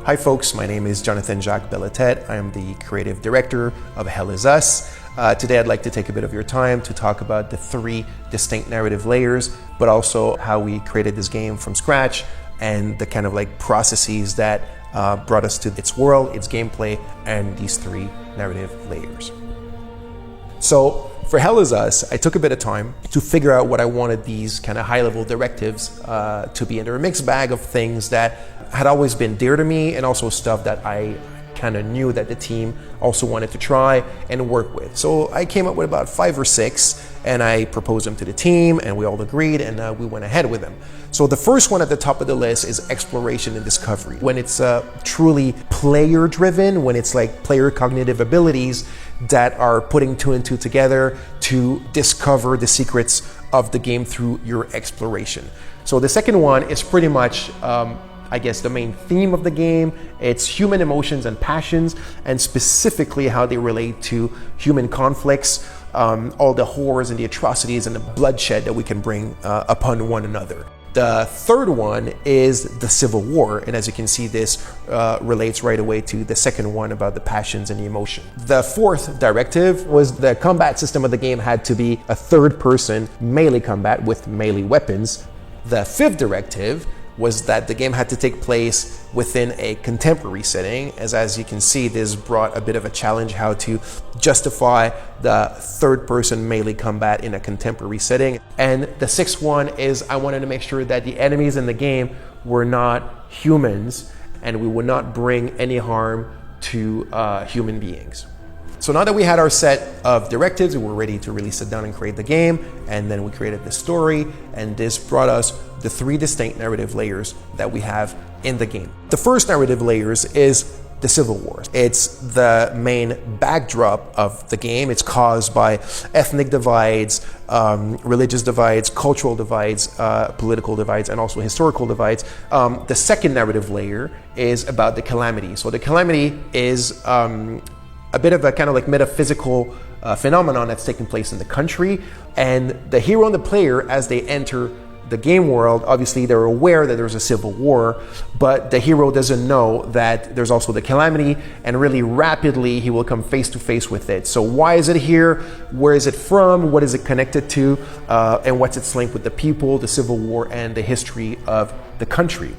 Hi folks, my name is Jonathan Jacques-Belletête. I am the creative director of Hell Is Us. Today I'd like to take a bit of your time to talk about the 3 distinct narrative layers, but also how we created this game from scratch and the kind of like processes that brought us to its world, its gameplay, and these 3 narrative layers. So for Hell Is Us, I took a bit of time to figure out what I wanted these kind of high-level directives to be. And they're a mixed bag of things that had always been dear to me and also stuff that I kind of knew that the team also wanted to try and work with. So I came up with about 5 or 6 and I proposed them to the team and we all agreed and we went ahead with them. So the first one at the top of the list is exploration and discovery. When it's truly player driven, when it's like player cognitive abilities that are putting 2 and 2 together to discover the secrets of the game through your exploration. So the second one is pretty much I guess the main theme of the game. It's human emotions and passions, and specifically how they relate to human conflicts, all the horrors and the atrocities and the bloodshed that we can bring upon one another. The third one is the Civil War, and as you can see, this relates right away to the second one about the passions and the emotion. The fourth directive was the combat system of the game had to be a third-person melee combat with melee weapons. The fifth directive was that the game had to take place within a contemporary setting. As you can see, this brought a bit of a challenge how to justify the third-person melee combat in a contemporary setting. And the sixth one is I wanted to make sure that the enemies in the game were not humans and we would not bring any harm to human beings. So now that we had our set of directives, we were ready to really sit down and create the game, and then we created the story, and this brought us the 3 distinct narrative layers that we have in the game. The first narrative layers is the Civil War. It's the main backdrop of the game. It's caused by ethnic divides, religious divides, cultural divides, political divides, and also historical divides. The second narrative layer is about the calamity. So the calamity is a bit of a kind of like metaphysical phenomenon that's taking place in the country, and the hero and the player, as they enter the game world, obviously they're aware that there's a civil war, but the hero doesn't know that there's also the calamity, and really rapidly he will come face to face with it. So why is it here? Where is it from? What is it connected to? And what's its link with the people, the civil war, and the history of the country?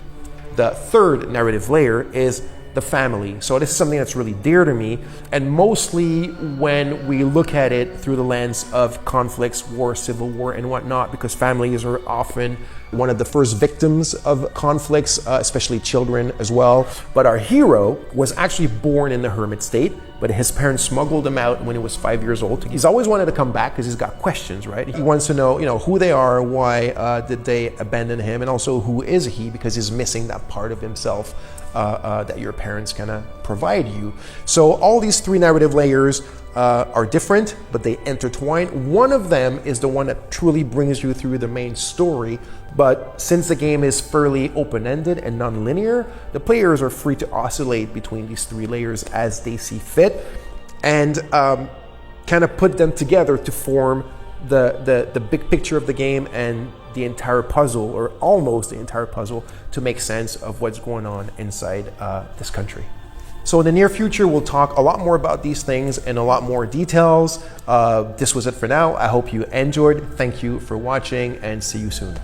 The third narrative layer is the family. So this is something that's really dear to me, and mostly when we look at it through the lens of conflicts, war, civil war, and whatnot, because families are often one of the first victims of conflicts, especially children as well. But our hero was actually born in the hermit state, but his parents smuggled him out when he was 5 years old. He's always wanted to come back because he's got questions, right? He wants to know, who they are, why did they abandon him, and also who is he, because he's missing that part of himself that your parents kind of provide you. So all these 3 narrative layers are different, but they intertwine. One of them is the one that truly brings you through the main story, but since the game is fairly open-ended and non-linear, the players are free to oscillate between these 3 layers as they see fit, and kind of put them together to form the big picture of the game and the entire puzzle, or almost the entire puzzle, to make sense of what's going on inside this country. So in the near future, we'll talk a lot more about these things and a lot more details. This was it for now. I hope you enjoyed. Thank you for watching, and see you soon.